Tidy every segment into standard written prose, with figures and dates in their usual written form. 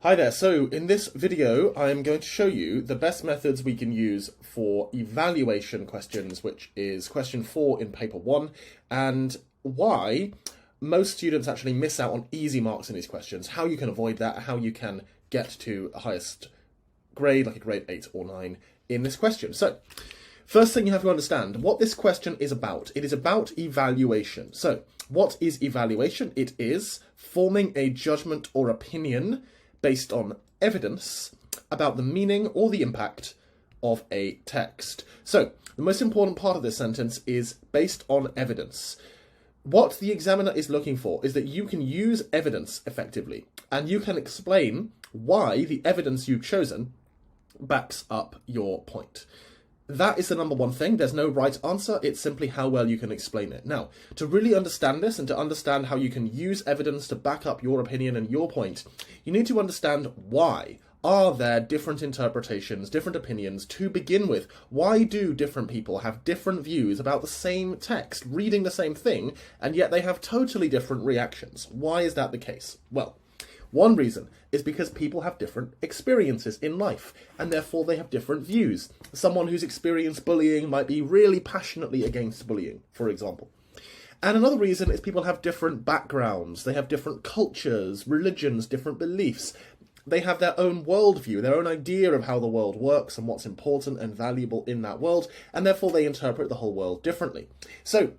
Hi there, so in this video I am going to show you the best methods we can use for evaluation questions, which is question 4 in paper 1, and why most students actually miss out on easy marks in these questions, how you can avoid that, how you can get to a highest grade, like a grade 8 or 9 in this question. So, first thing you have to understand, what this question is about. It is about evaluation. So, what is evaluation? It is forming a judgment or opinion based on evidence about the meaning or the impact of a text. So, the most important part of this sentence is based on evidence. What the examiner is looking for is that you can use evidence effectively, and you can explain why the evidence you've chosen backs up your point. That is the number one thing. There's no right answer. It's simply how well you can explain it. Now, to really understand this and to understand how you can use evidence to back up your opinion and your point, you need to understand why. Are there different interpretations, different opinions to begin with? Why do different people have different views about the same text, reading the same thing, and yet they have totally different reactions? Why is that the case? Well, one reason is because people have different experiences in life, and therefore they have different views. Someone who's experienced bullying might be really passionately against bullying, for example. And another reason is people have different backgrounds, they have different cultures, religions, different beliefs. They have their own worldview, their own idea of how the world works and what's important and valuable in that world, and therefore they interpret the whole world differently. So,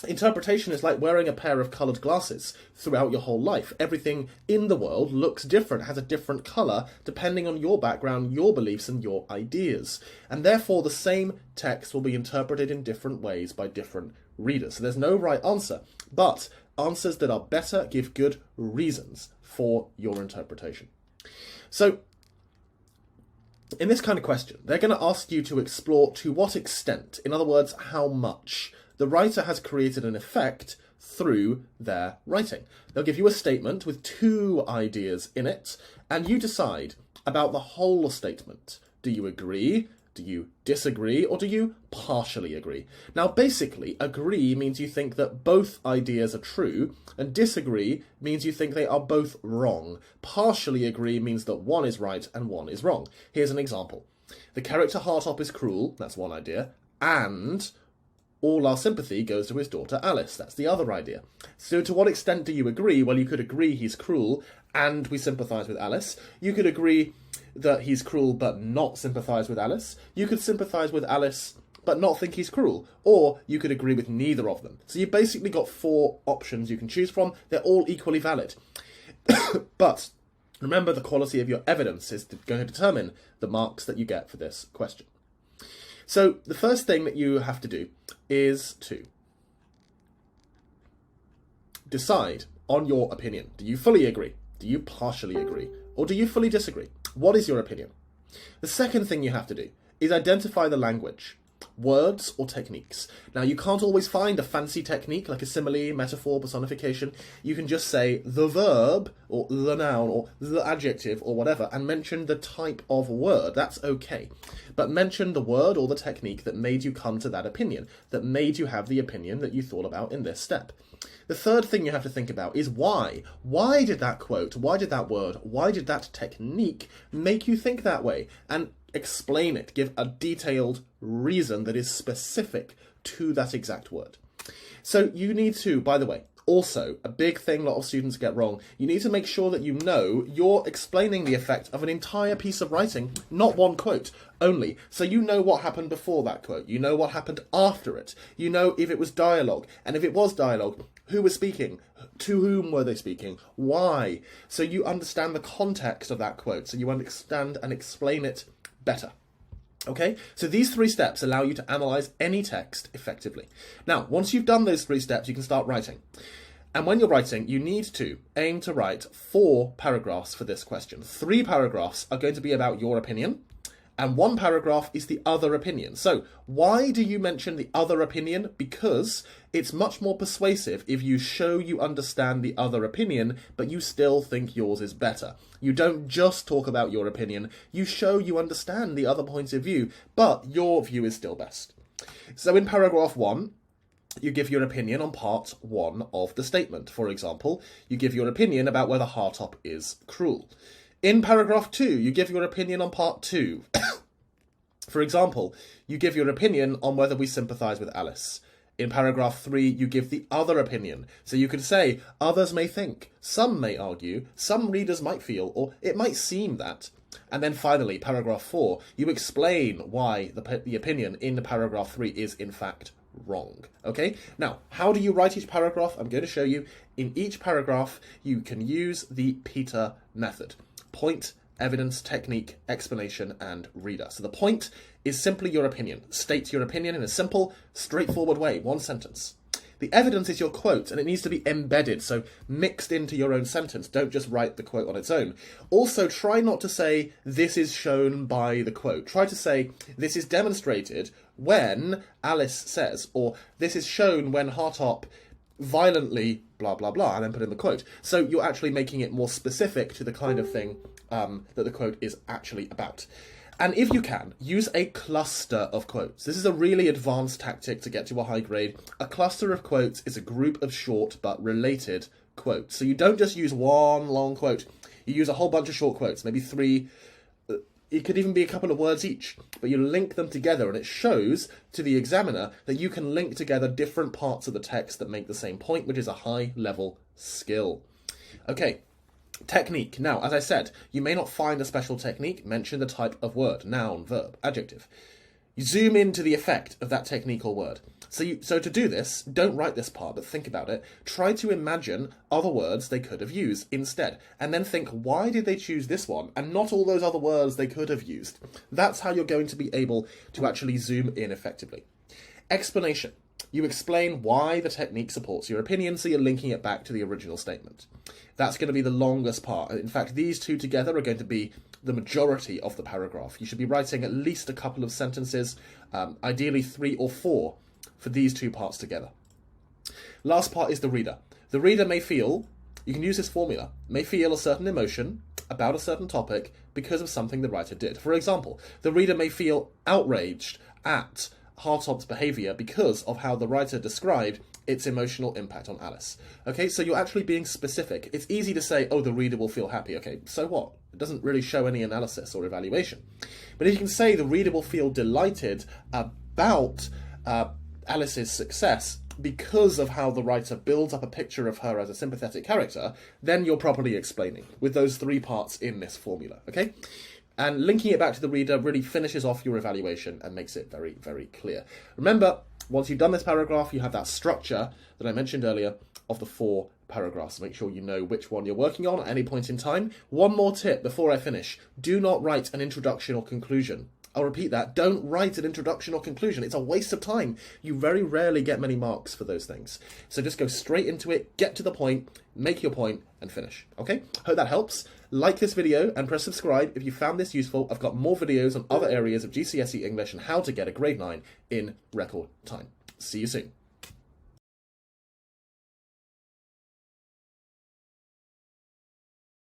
interpretation is like wearing a pair of coloured glasses throughout your whole life. Everything in the world looks different, has a different colour, depending on your background, your beliefs, and your ideas. And therefore, the same text will be interpreted in different ways by different readers. So there's no right answer, but answers that are better give good reasons for your interpretation. So, in this kind of question, they're going to ask you to explore to what extent, in other words, how much, the writer has created an effect through their writing. They'll give you a statement with two ideas in it, and you decide about the whole statement. Do you agree? Do you disagree? Or do you partially agree? Now, basically, agree means you think that both ideas are true, and disagree means you think they are both wrong. Partially agree means that one is right and one is wrong. Here's an example. The character Hartop is cruel, that's one idea, and all our sympathy goes to his daughter Alice. That's the other idea. So to what extent do you agree? Well, you could agree he's cruel and we sympathise with Alice. You could agree that he's cruel but not sympathise with Alice. You could sympathise with Alice but not think he's cruel. Or you could agree with neither of them. So you've basically got 4 options you can choose from. They're all equally valid. But remember, the quality of your evidence is going to determine the marks that you get for this question. So the first thing that you have to do is to decide on your opinion. Do you fully agree? Do you partially agree? Or do you fully disagree? What is your opinion? The second thing you have to do is identify the language, words or techniques. Now, you can't always find a fancy technique like a simile, metaphor, personification. You can just say the verb or the noun or the adjective or whatever and mention the type of word. That's okay. But mention the word or the technique that made you come to that opinion, that made you have the opinion that you thought about in this step. The third thing you have to think about is why. Why did that quote, why did that word, why did that technique make you think that way? And explain it. Give a detailed reason that is specific to that exact word. So you need to, by the way, also, a big thing a lot of students get wrong, you need to make sure that you know you're explaining the effect of an entire piece of writing, not one quote only. So you know what happened before that quote, you know what happened after it, you know if it was dialogue, and if it was dialogue, who was speaking, to whom were they speaking, why. So you understand the context of that quote, so you understand and explain it better. Okay, so these 3 steps allow you to analyse any text effectively. Now, once you've done those 3 steps, you can start writing. And when you're writing, you need to aim to write 4 paragraphs for this question. 3 paragraphs are going to be about your opinion, and 1 paragraph is the other opinion. So, why do you mention the other opinion? Because it's much more persuasive if you show you understand the other opinion, but you still think yours is better. You don't just talk about your opinion, you show you understand the other points of view, but your view is still best. So in paragraph 1, you give your opinion on part 1 of the statement. For example, you give your opinion about whether Hartop is cruel. In paragraph 2, you give your opinion on part 2. For example, you give your opinion on whether we sympathise with Alice. In paragraph 3, you give the other opinion. So you could say, others may think, some may argue, some readers might feel, or it might seem that. And then finally, paragraph 4, you explain why the opinion in paragraph 3 is in fact wrong. Okay? Now, how do you write each paragraph? I'm going to show you. In each paragraph, you can use the Peter method. Point, evidence, technique, explanation, and reader. So the point is simply your opinion. State your opinion in a simple, straightforward way, one sentence. The evidence is your quote, and it needs to be embedded, so mixed into your own sentence. Don't just write the quote on its own. Also, try not to say, this is shown by the quote. Try to say, this is demonstrated when Alice says, or this is shown when Hartop violently blah, blah, blah, and then put in the quote. So you're actually making it more specific to the kind of thing that the quote is actually about. And if you can, use a cluster of quotes. This is a really advanced tactic to get to a high grade. A cluster of quotes is a group of short but related quotes. So you don't just use one long quote. You use a whole bunch of short quotes, maybe 3. It could even be a couple of words each, but you link them together, and it shows to the examiner that you can link together different parts of the text that make the same point, which is a high-level skill. Okay. Technique. Now, as I said, you may not find a special technique. Mention the type of word, noun, verb, adjective. You zoom into the effect of that technique or word. So to do this, don't write this part, but think about it. Try to imagine other words they could have used instead, and then think, why did they choose this one and not all those other words they could have used? That's how you're going to be able to actually zoom in effectively. Explanation. You explain why the technique supports your opinion, so you're linking it back to the original statement. That's going to be the longest part. In fact, these two together are going to be the majority of the paragraph. You should be writing at least a couple of sentences, ideally 3 or 4 for these two parts together. Last part is the reader. The reader may feel, you can use this formula, may feel a certain emotion about a certain topic because of something the writer did. For example, the reader may feel outraged at Hartop's behaviour because of how the writer described its emotional impact on Alice. Okay, so you're actually being specific. It's easy to say, oh, the reader will feel happy. Okay, so what? It doesn't really show any analysis or evaluation. But if you can say the reader will feel delighted about Alice's success because of how the writer builds up a picture of her as a sympathetic character, then you're properly explaining with those 3 parts in this formula, okay? And linking it back to the reader really finishes off your evaluation and makes it very, very clear. Remember, once you've done this paragraph, you have that structure that I mentioned earlier of the 4 paragraphs. Make sure you know which one you're working on at any point in time. One more tip before I finish. Do not write an introduction or conclusion. I'll repeat that. Don't write an introduction or conclusion. It's a waste of time. You very rarely get many marks for those things. So just go straight into it, get to the point, make your point, and finish. Okay? Hope that helps. Like this video and press subscribe if you found this useful. I've got more videos on other areas of GCSE English and how to get a grade 9 in record time. See you soon.